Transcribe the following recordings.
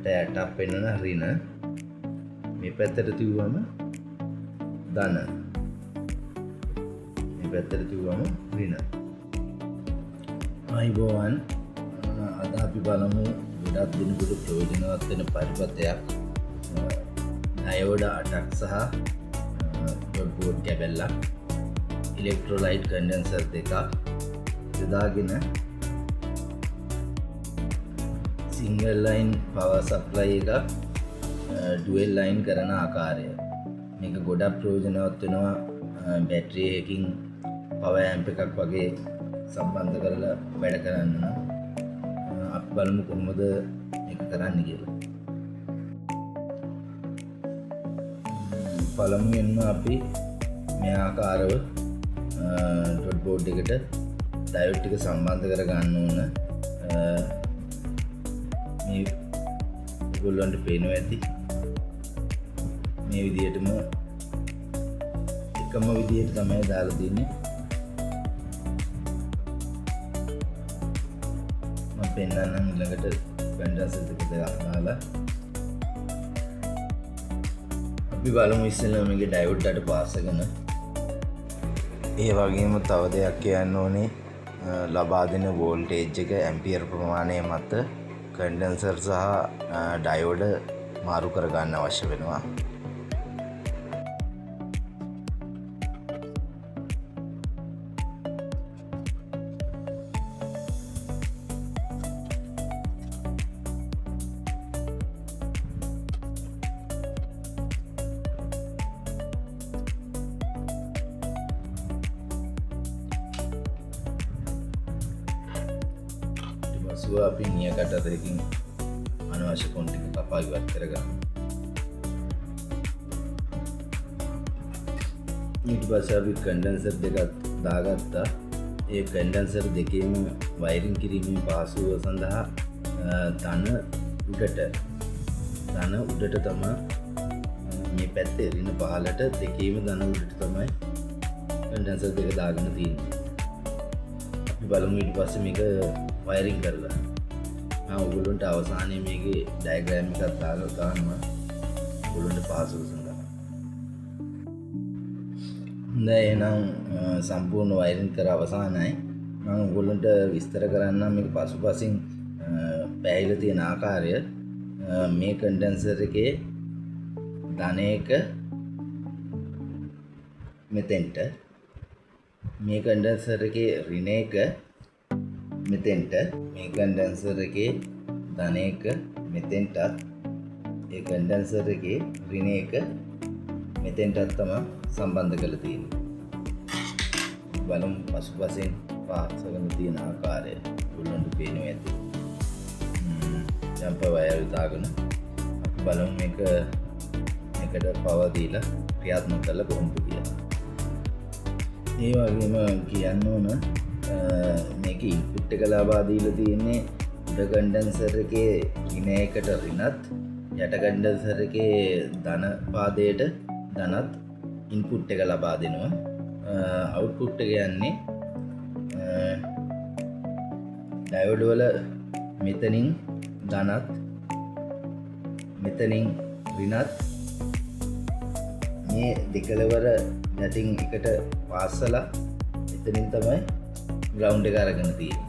60ක් පෙන්වන ඍණ. මේ පැත්තට තියුවම ධන. මේ පැත්තට තියුවම ඍණ. අයිබෝවන්, අද අපි බලමු ගොඩක් දිනකට ප්‍රයෝජනවත් වෙන පරිපථයක්. ඩයෝඩ 8ක් සහ බෝඩ් කැබල්ලක්, ඉලෙක්ට්‍රෝලයිට් කන්ඩෙන්සර් දෙකක් යොදාගෙන සිංගල් ලයින් පවර් සප්ලයි එකක් ඩුවෙල් ලයින් කරන ආකාරය. මේක ගොඩක් ප්‍රයෝජනවත් වෙනවා බැටරි එකකින් පවර් ඇම්ප් එකක් වගේ සම්බන්ධ කරලා වැඩ කරන්න නම්. අපි බලමු කොහොමද මේක කරන්න කියලා. පළමුවෙන්ම අපි මේ ආකාරව ඩොට් බෝඩ් එකට ඩයෝඩ් ටික සම්බන්ධ කර ගන්න ඕන. මේ ඔයගොල්ලන්ට පේනවා ඇති මේ විදිහටම එකම විදිහට තමයි දාලා තියෙන්නේ. මම පෙන්නන්නම් ඊළඟට කන්ඩෙන්සර් දෙක දාලා අපි බලමු ඉස්සෙල්ලා මේකේ ඩයෝඩ් අට පාස් කරන. ඒ වගේම තව දෙයක් කියන්න ඕනේ, ලබා දෙන වෝල්ටේජ් එක ඇම්පියර් ප්‍රමාණය මත කන්ඩෙන්සර් සහ ඩයෝඩ මාරු කර ගන්න අවශ්‍ය වෙනවා. අපි නිය කටරකින් අනවශ්‍ය කොන් ටික කපා ඉවත් කරගන්න. ඊට පස්සේ අපි කන්ඩෙන්සර් දෙකක් දාගත්තා. ඒ කන්ඩෙන්සර් දෙකේම වයරින් කිරීමේ පහසුව සඳහා ධන උඩට තමයි මේ පැත්තේ ඍණ පහළට දෙකේම ධන උඩට තමයි කන්ඩෙන්සර් දෙක දාගෙන තියෙන්නේ. අපි බලමු ඊට පස්සේ මේක වයරින් කරලා. ඔයගොල්ලන්ට අවසානයේ මේකේ ඩයග්‍රෑම් එකක් දාලා ගන්නවා ඔයගොල්ලන්ට පහසුව සඳහා. දැන් එහෙනම් සම්පූර්ණ වයරින් කර අවසానයි. මම ඔයගොල්ලන්ට විස්තර කරන්නම් මේක පසුපසින් පැහැදිලා තියෙන ආකාරය. මේ කන්ඩෙන්සර් එකේ ධන එක මෙතෙන්ට, මේ කන්ඩෙන්සර් එකේ ඍණ එක මෙතෙන්ට, මේ කන්ඩෙන්සර් එකේ ධන එක මෙතෙන්ටත්, ඒ කන්ඩෙන්සර් එකේ ඍණ එක මෙතෙන්ටත් තමයි සම්බන්ධ කරලා තියෙන්නේ. බලමු පසුපසින් පාස්සගෙන තියෙන ආකාරය ඔයගොල්ලන්ට පේනවා ඇති. ජම්පර් වයර් දාගෙන අපි බලමු මේකට පවර් දීලා ක්‍රියාත්මක කරලා කොහොමද කියලා. ඒ වගේම කියන්න ඕන මේක ඉන්පුට් එක ලබා දීලා තියෙන්නේ උඩ කන්ඩෙන්සර් එකේ ඍණ එකට ඍණත්, යට කන්ඩෙන්සර් එකේ ධන පාදයට ධනත් ඉන්පුට් එක ලබා දෙනවා. අවුට්පුට් එක යන්නේ ඩයෝඩ් වල මෙතනින් ධනත් මෙතනින් ඍණත් මේ දෙකලවර නැතින් එකට පාස්සලා එතනින් තමයි ග්‍රවුන්ඩ් එක අරගෙන තියෙන්නේ.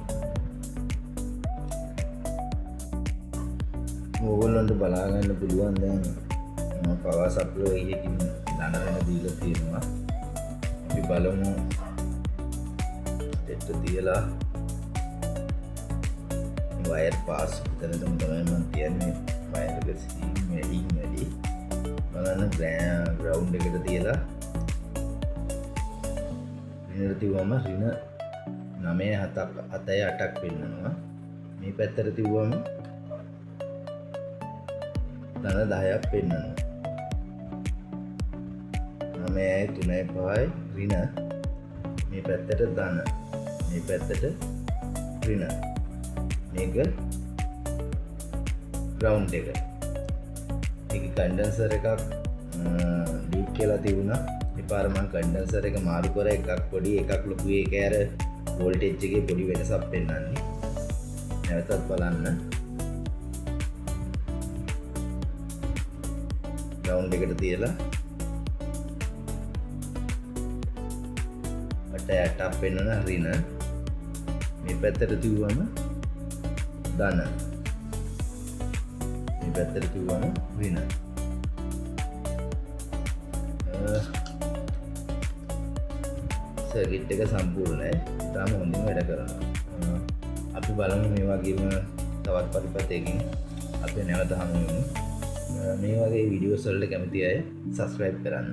ඕගොල්ලන්ට බලා ගන්න පුළුවන් දැන් පවර් සප්ලයි එකකින් ධන වෙන දීලා තියෙනවා. අපි බලමු දෙට තියලා වයර් පාස් කරනකම් තමයි මම කියන්නේ වයර් එක සීම් වැඩි බලන්න ග්‍රවුන්ඩ් එකට තියලා ඍණ තියවම ඍණ 9 7ක් 8ක් පෙන්නනවා. මේ පැත්තට තියුවම ධන 10ක් පෙන්නනවා. 9යි 3යි 5යි ඍණ, මේ පැත්තට ධන, මේ පැත්තට ඍණ. මේක ග්‍රවුන්ඩ් එක. මේක කන්ඩෙන්සර් එකක් ලීක් කියලා තිබුණා. ඒ පාර මම කන්ඩෙන්සර් එක මාරු කර එකක් පොඩි එකක් ලොකු එක ඇර වෝල්ටේජ් එකේ පොඩි වෙනසක් පෙන්වන්නේ. නැවතත් බලන්න. ග්‍රවුන්ඩ් එකට තියලා මට ඇටක් පෙන්වන ඍණ මේ පැත්තට තියුවම ධන මේ පැත්තට තියුවම ඍණ සර්කිට් එක සම්පූර්ණයි. තාම හොඳින් වැඩ කරනවා. අපි බලමු මේ වගේම තවත් පරිපතයකින් අපි නැවත හමු වෙමු. මේ වගේ වීඩියෝස් වලට කැමති අය සබ්ස්ක්‍රයිබ් කරන්න.